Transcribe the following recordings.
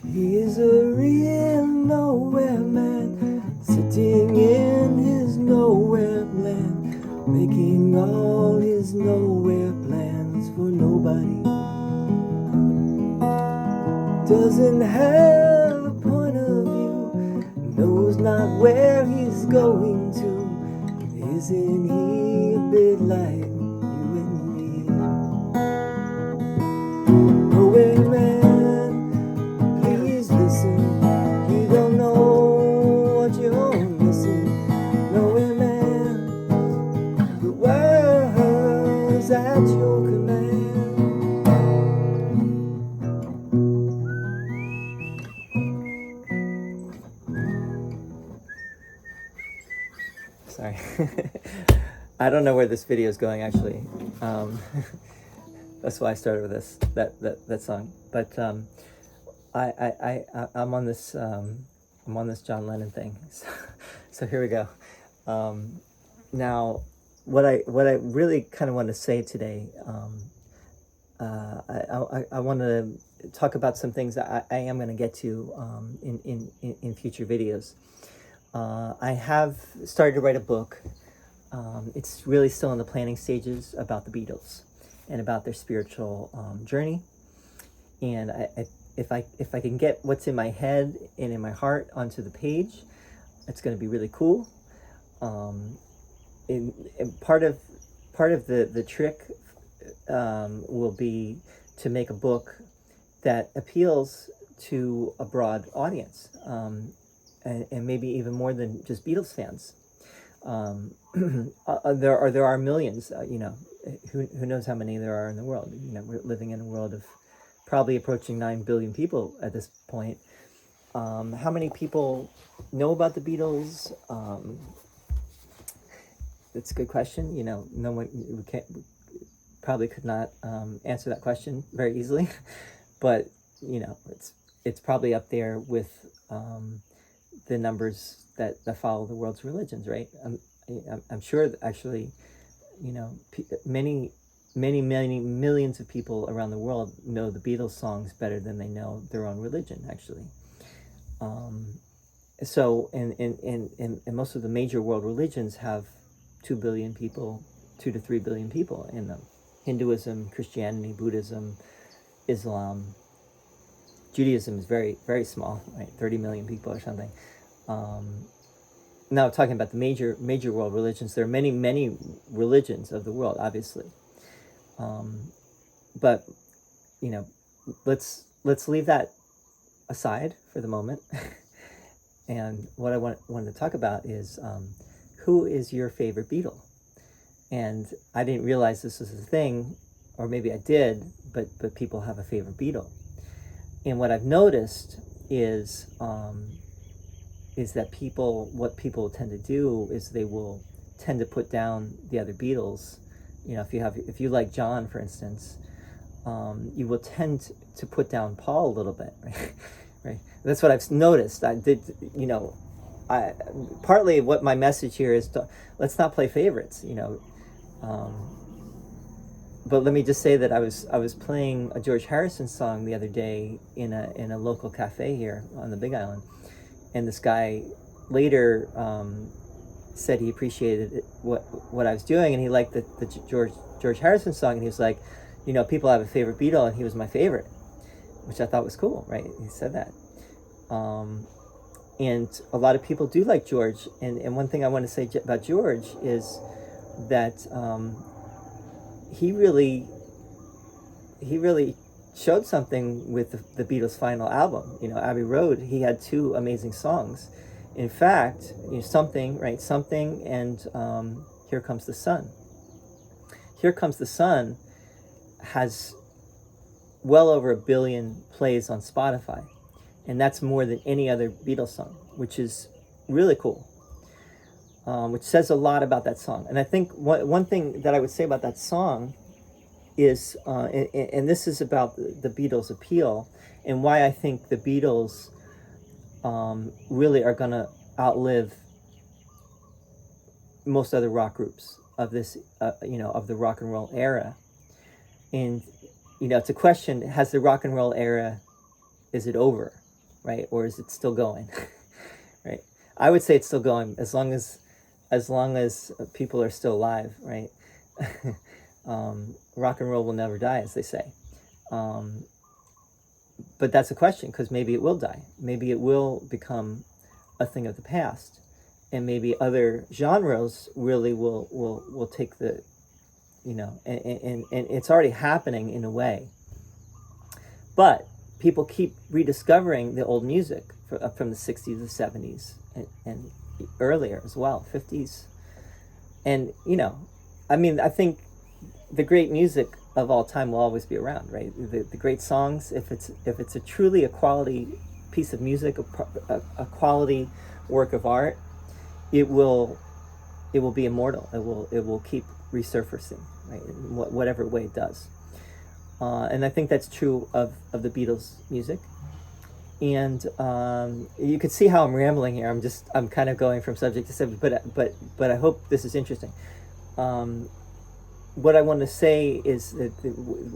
He's a real nowhere man, sitting in his nowhere land, making all his nowhere plans for nobody. Doesn't have a point of view, knows not where he's going to. Isn't he a bit like you and me? Nowhere man, please listen. You don't know what you're missing. Nowhere man, the world's at your command. Sorry. I don't know where this video is going actually. That's why I started with that song. But I'm on this John Lennon thing. So here we go. Now, what I really kind of want to say today, I want to talk about some things that I am going to get to in future videos. I have started to write a book. It's really still in the planning stages about the Beatles and about their spiritual journey. And if I can get what's in my head and in my heart onto the page, it's going to be really cool. And part of the trick will be to make a book that appeals to a broad audience, and maybe even more than just Beatles fans. There are millions, who knows how many there are in the world. We're living in a world of probably approaching 9 billion people at this point. How many people know about the Beatles? That's a good question. No one, we probably could not answer that question very easily, but it's probably up there with the numbers that follow the world's religions, right? I'm sure that actually, many millions of people around the world know the Beatles songs better than they know their own religion, actually. So, and most of the major world religions have 2 billion people, 2 to 3 billion people in them. Hinduism, Christianity, Buddhism, Islam. Judaism is very, very small, right? 30 million people or something. Now talking about the major world religions, there are many religions of the world, obviously. But let's leave that aside for the moment. And what I wanted to talk about is who is your favorite Beatle? And I didn't realize this was a thing, or maybe I did, but people have a favorite Beatle. And what I've noticed is that what people tend to do is they will tend to put down the other Beatles. If you like John, for instance, you will tend to put down Paul a little bit, right? Right. That's what I've noticed. Partly what my message here is, let's not play favorites, But let me just say that I was playing a George Harrison song the other day in a local cafe here on the Big Island, and this guy later said he appreciated what I was doing, and he liked the George Harrison song, and he was like, people have a favorite Beatle, and he was my favorite, which I thought was cool, right? He said that. And a lot of people do like George, and one thing I want to say about George is that he really showed something with the Beatles' final album. Abbey Road, he had 2 amazing songs. In fact, Something, right? Something, and Here Comes the Sun. Here Comes the Sun has well over 1 billion plays on Spotify. And that's more than any other Beatles song, which is really cool. Which says a lot about that song. And I think one thing that I would say about that song is, and this is about the Beatles Appeal, and why I think the Beatles really are going to outlive most other rock groups of this, of the rock and roll era. And, it's a question, has the rock and roll era, is it over? right? Or is it still going? Right? I would say it's still going as long as people are still alive, right? Rock and roll will never die, as they say. But that's a question, because maybe it will die. Maybe it will become a thing of the past, and maybe other genres really will take the, and it's already happening in a way. But people keep rediscovering the old music from the 60s, the 70s, and earlier as well, 50s. And, I think the great music of all time will always be around, right? The great songs, if it's a quality piece of music, a quality work of art, it will be immortal. It will keep resurfacing, right? In whatever way it does. And I think that's true of the Beatles music. And you could see how I'm rambling here. I'm kind of going from subject to subject, but I hope this is interesting. What I want to say is that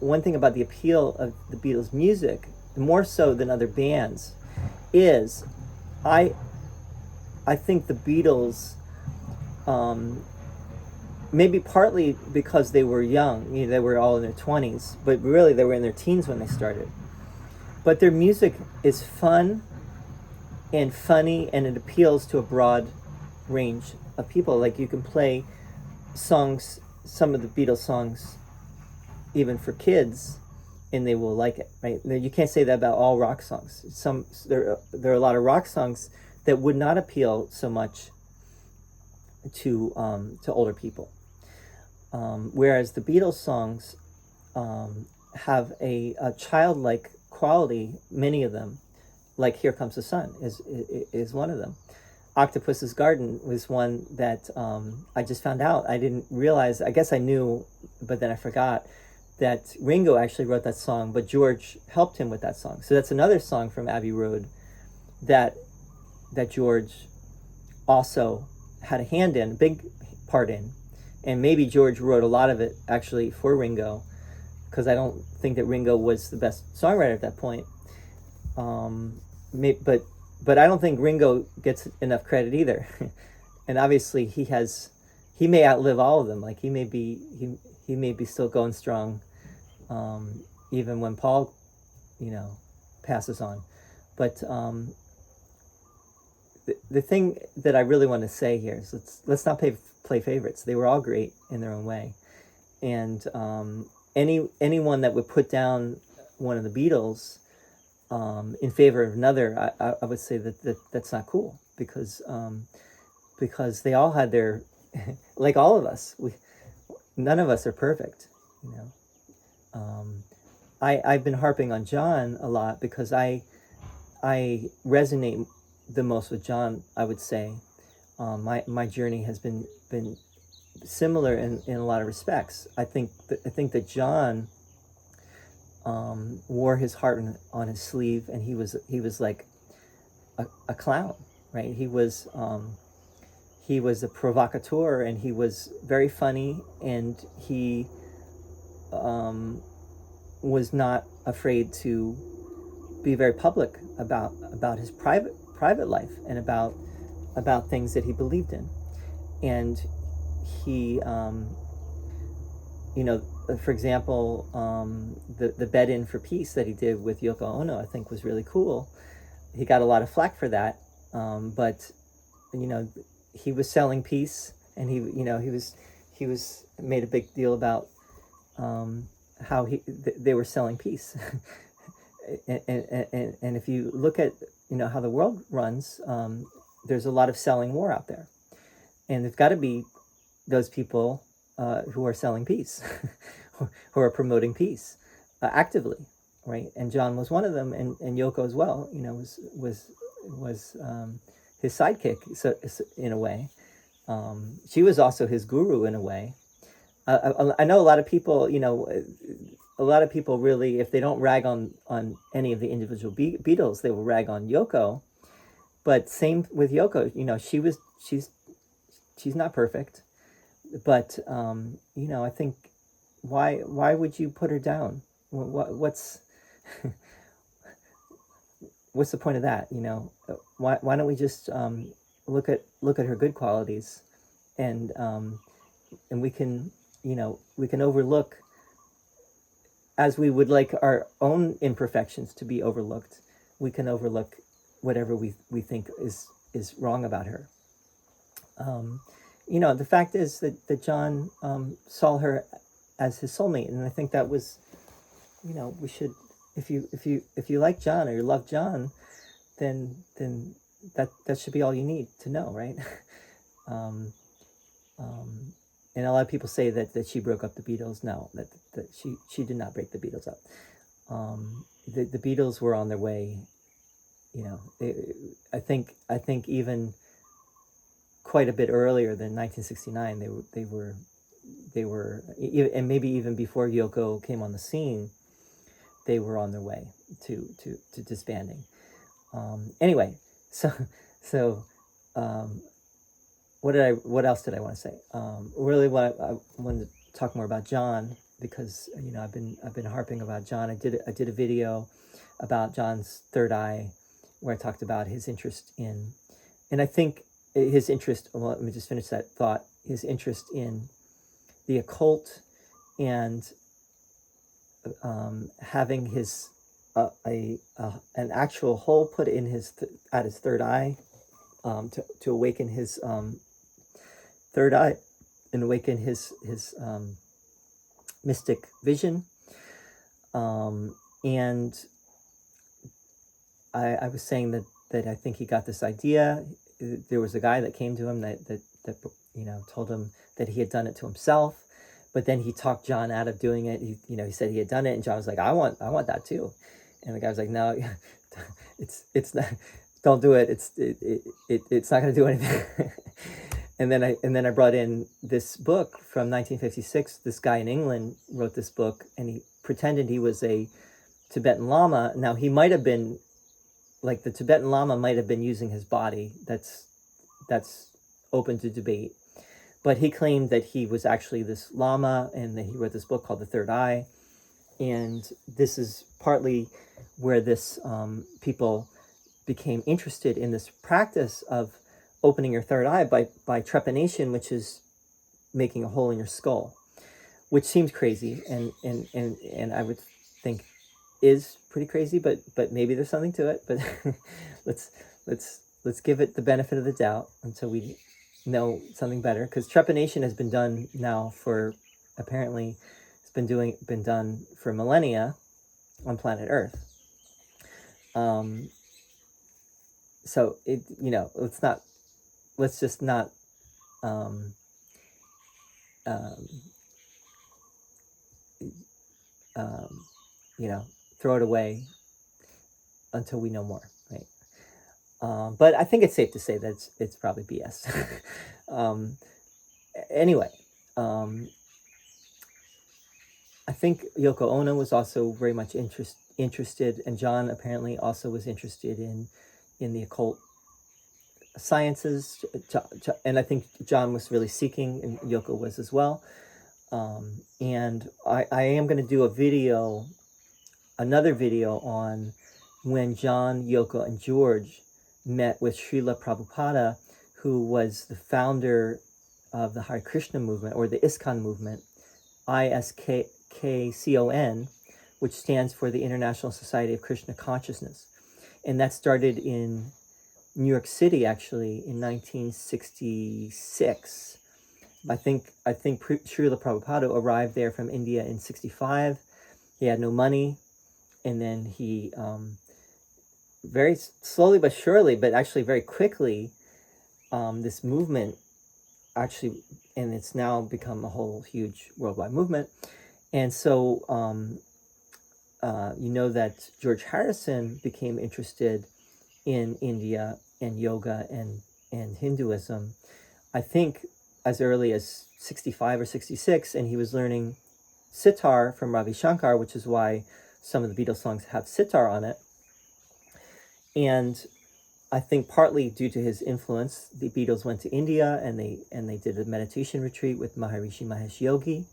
one thing about the appeal of the Beatles music, more so than other bands, is I think the Beatles, maybe partly because they were young, they were all in their 20s, but really they were in their teens when they started. But their music is fun and funny, and it appeals to a broad range of people. Like, you can play songs, some of the Beatles songs, even for kids, and they will like it, right? You can't say that about all rock songs. There are a lot of rock songs that would not appeal so much to older people, whereas the Beatles songs have a childlike quality. Many of them, like "Here Comes the Sun," is one of them. Octopus's Garden was one that I just found out. I didn't realize. I guess I knew, but then I forgot that Ringo actually wrote that song, but George helped him with that song. So that's another song from Abbey Road that George also had a hand in, a big part in. And maybe George wrote a lot of it actually for Ringo, because I don't think that Ringo was the best songwriter at that point. But I don't think Ringo gets enough credit either. And obviously he may outlive all of them. Like, he may be still going strong, even when Paul, passes on. But the thing that I really want to say here is let's not play favorites. They were all great in their own way, and anyone that would put down one of the Beatles in favor of another, I would say that's not cool, because they all had their like all of us, none of us are perfect, I've been harping on John a lot because I resonate the most with John, I would say. My journey has been similar in a lot of respects. I think that John wore his heart on his sleeve, and he was like a clown, right? He was a provocateur, and he was very funny, and he was not afraid to be very public about his private life and about things that he believed in. And he, for example, the Bed In for Peace that he did with Yoko Ono, I think was really cool. He got a lot of flack for that, but he was selling peace, and he was made a big deal about how they were selling peace. and if you look at how the world runs, there's a lot of selling war out there, and there's got to be those people who are selling peace, who are promoting peace actively, right? And John was one of them, and Yoko as well. Was his sidekick, so in a way. She was also his guru in a way. I know a lot of people, really, if they don't rag on any of the individual Beatles, they will rag on Yoko. But same with Yoko, she's not perfect, but I think why would you put her down? What's what's the point of that? Why don't we just look at her good qualities, and we can we can overlook, as we would like our own imperfections to be overlooked. We can overlook whatever we think is wrong about her. The fact is that John saw her as his soulmate, and I think that was, we should, if you like John or you love John, then that should be all you need to know, right? And a lot of people say that she broke up the Beatles. No, that she did not break the Beatles up. The Beatles were on their way. I think even quite a bit earlier than 1969, they were, and maybe even before Yoko came on the scene, they were on their way to disbanding. Anyway, so what else did I want to say? Really, I wanted to talk more about John, because I've been harping about John. I did a video about John's third eye, where I talked about his interest in, and I think his interest. Well, let me just finish that thought. His interest in the occult, and having his an actual hole put in his at his third eye, to awaken his third eye and awaken his mystic vision. And I was saying that I think he got this idea. There was a guy that came to him that told him that he had done it to himself, but then he talked John out of doing it. He said he had done it, and John was like, I want that too. And the guy was like, no, it's not, don't do it. It's not going to do anything. And then I brought in this book from 1956. This guy in England wrote this book, and he pretended he was a Tibetan Lama. Now, he might have been, like, the Tibetan Lama might have been using his body. That's open to debate. But he claimed that he was actually this Lama, and that he wrote this book called The Third Eye. And this is partly where this people became interested in this practice of opening your third eye by trepanation, which is making a hole in your skull, which seems crazy, and I would think is pretty crazy, but maybe there's something to it. But let's give it the benefit of the doubt until we know something better, because trepanation has been done now for, apparently it's been done for millennia on planet Earth. So let's just not throw it away until we know more, right? But I think it's safe to say that it's probably BS. Anyway, I think Yoko Ono was also very much interested, and John apparently also was interested in the occult sciences, and I think John was really seeking, and Yoko was as well. And I am going to do another video on when John, Yoko, and George met with Srila Prabhupada, who was the founder of the Har Krishna Movement, or the ISKCON movement, ISKCON, which stands for the International Society of Krishna Consciousness. And that started in New York City, actually, in 1966. I think Srila Prabhupada arrived there from India in 65. He had no money, and then he very slowly but surely, but actually very quickly, this movement actually, and it's now become a whole huge worldwide movement. And so that George Harrison became interested in India and yoga and Hinduism, I think as early as 65 or 66, and he was learning sitar from Ravi Shankar, which is why some of the Beatles songs have sitar on it. And I think partly due to his influence, the Beatles went to India, and they did a meditation retreat with Maharishi Mahesh Yogi,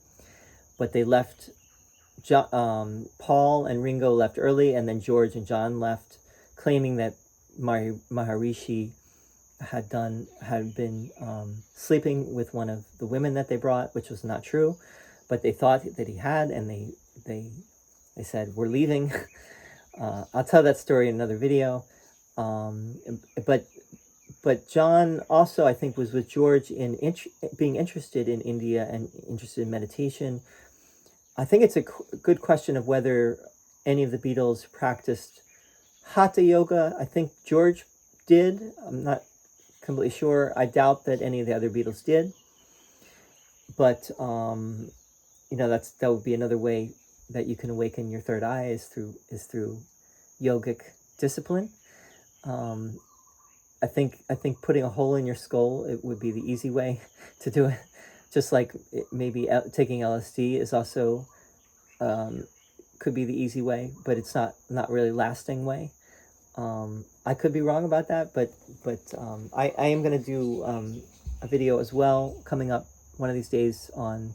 but they left. Paul and Ringo left early, and then George and John left claiming that Maharishi had been sleeping with one of the women that they brought, which was not true, but they thought that he had, and they said, "We're leaving." I'll tell that story in another video. But John also, I think, was with George in being interested in India and interested in meditation. I think it's a good question of whether any of the Beatles practiced Hatha Yoga. I think George did. I'm not completely sure. I doubt that any of the other Beatles did. But, that would be another way that you can awaken your third eye is through yogic discipline. I think putting a hole in your skull, it would be the easy way to do it. Just like maybe taking LSD is also could be the easy way, but it's not really lasting way. I could be wrong about that, but I am going to do a video as well coming up one of these days on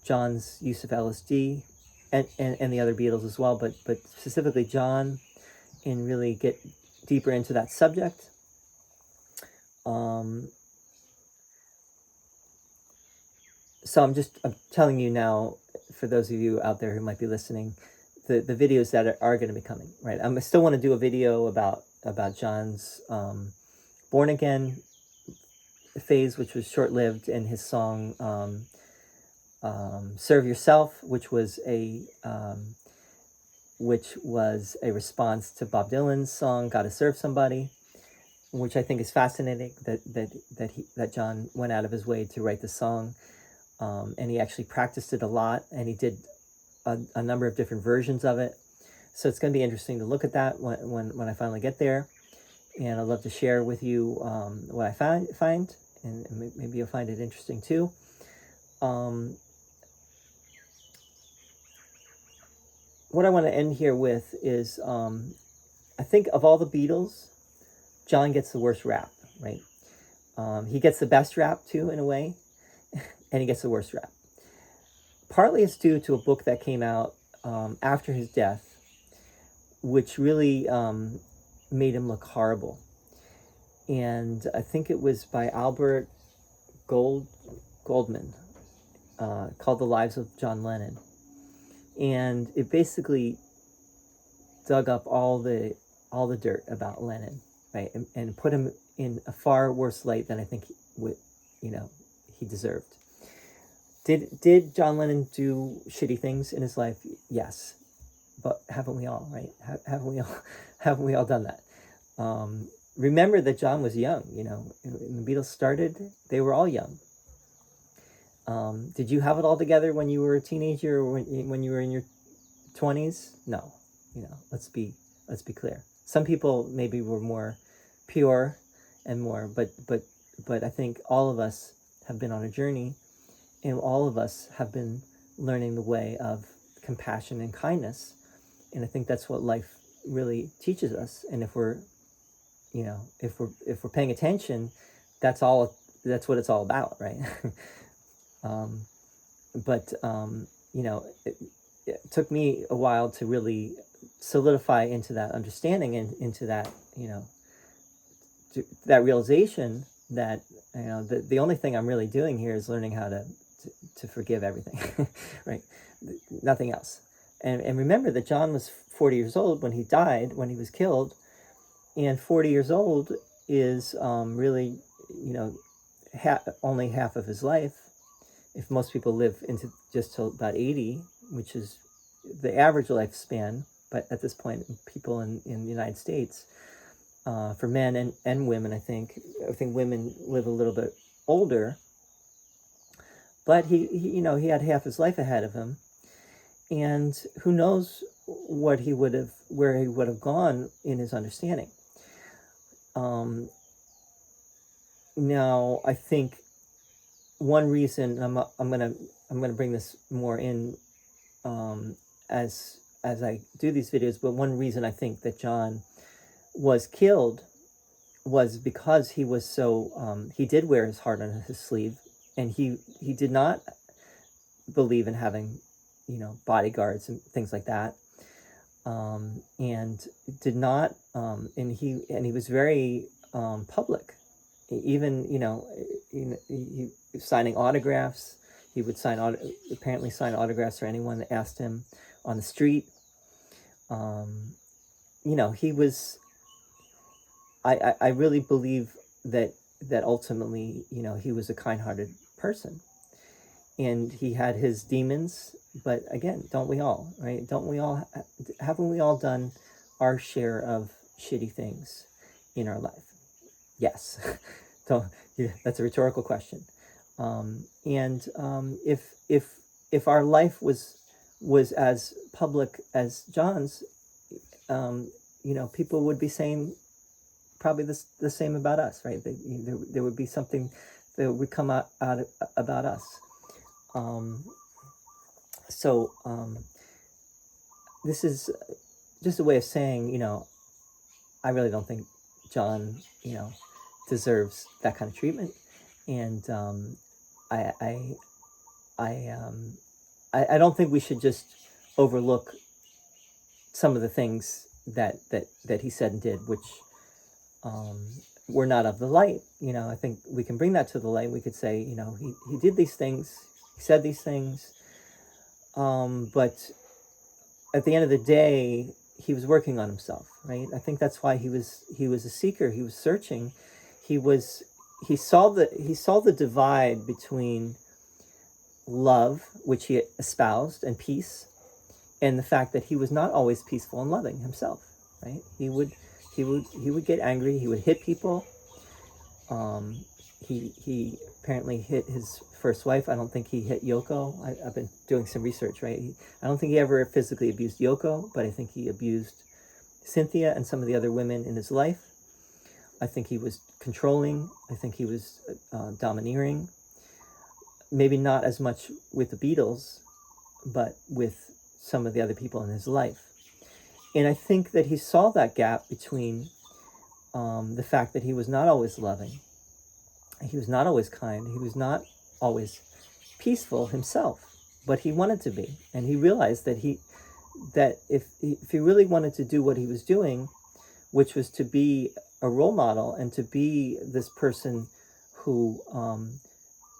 John's use of LSD and the other Beatles as well, but specifically John, and really get deeper into that subject. So I'm telling you now, for those of you out there who might be listening, the videos that are going to be coming, right? I still want to do a video about John's Born Again phase, which was short-lived, and his song Serve Yourself, which was a response to Bob Dylan's song Gotta Serve Somebody, which I think is fascinating that John went out of his way to write the song. And he actually practiced it a lot, and he did a number of different versions of it. So it's going to be interesting to look at that when I finally get there. And I'd love to share with you what I find, and maybe you'll find it interesting too. What I want to end here with is, I think of all the Beatles, John gets the worst rap, right? He gets the best rap too, in a way, and he gets the worst rap. Partly it's due to a book that came out after his death, which really made him look horrible. And I think it was by Albert Goldman, called The Lives of John Lennon. And it basically dug up all the dirt about Lennon, right, and put him in a far worse light than I think he deserved. Did John Lennon do shitty things in his life? Yes, but haven't we all, right? Haven't we all done that? Remember that John was young. When the Beatles started, they were all young. Did you have it all together when you were a teenager or when you were in your 20s? No. Let's be clear. Some people maybe were more pure and more, but I think all of us have been on a journey, and all of us have been learning the way of compassion and kindness. And I think that's what life really teaches us. And if we're paying attention, that's what it's all about, right? It took me a while to really solidify into that understanding and into that, that realization that, the only thing I'm really doing here is learning how to forgive everything, right? Nothing else. And remember that John was 40 years old when he died, when he was killed, and 40 years old is really, only half of his life. If most people live into just till about 80, which is the average lifespan, but at this point, people in the United States, for men and women, I think women live a little bit older. But he had half his life ahead of him, and who knows where he would have gone in his understanding. Now I think one reason I'm gonna bring this more in as I do these videos, but one reason I think that John was killed was because he was so he did wear his heart on his sleeve, and he did not believe in having bodyguards and things like that. and did not, and he was very public. Even he signing autographs. He would apparently sign autographs for anyone that asked him on the street. He was. I really believe that ultimately, he was a kind-hearted person, and he had his demons. But again, don't we all, right? Haven't we all done our share of shitty things in our life? Yes. That's a rhetorical question. If our life was as public as John's, people would be saying probably the same about us, right? There would be something that would come out about us. So this is just a way of saying, I really don't think John, deserves that kind of treatment, and I don't think we should just overlook some of the things that he said and did, which were not of the light. I think we can bring that to the light. We could say, he did these things, he said these things, but at the end of the day, he was working on himself, right? I think that's why he was a seeker. He was searching. He saw the divide between love, which he espoused, and peace, and the fact that he was not always peaceful and loving himself, right? He would get angry. He would hit people. He apparently hit his first wife. I don't think he hit Yoko. I've been doing some research, right? I don't think he ever physically abused Yoko, but I think he abused Cynthia and some of the other women in his life. I think he was controlling. I think he was domineering. Maybe not as much with the Beatles, but with some of the other people in his life. And I think that he saw that gap between the fact that he was not always loving, he was not always kind, he was not always peaceful himself, but he wanted to be. And he realized that if he really wanted to do what he was doing, which was to be a role model and to be this person who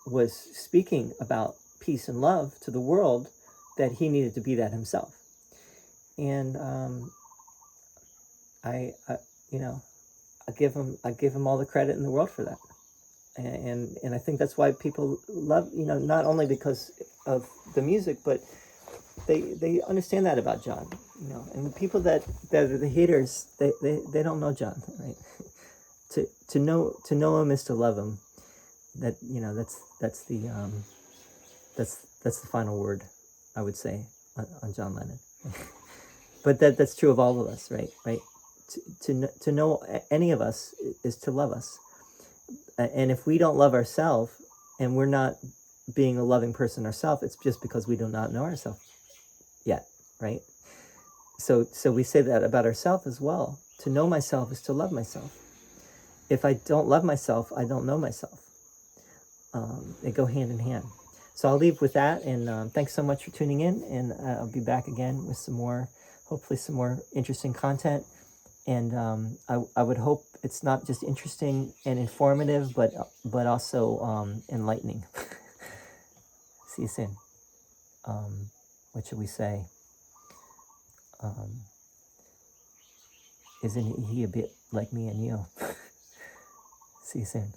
was speaking about peace and love to the world, that he needed to be that himself. And I give him all the credit in the world for that. And I think that's why people love, not only because of the music, but they understand that about John, and the people that are the haters, they don't know John, right? To know him is to love him. That that's the final word, I would say, on John Lennon. But that's true of all of us, right? To know any of us is to love us. And if we don't love ourselves, and we're not being a loving person ourselves, it's just because we do not know ourselves yet, right? So we say that about ourselves as well. To know myself is to love myself. If I don't love myself, I don't know myself. They go hand in hand. So I'll leave with that, and thanks so much for tuning in, and I'll be back again with hopefully some more interesting content. And I would hope it's not just interesting and informative, but also enlightening. See you soon. What should we say? Isn't he a bit like me and you? See you soon.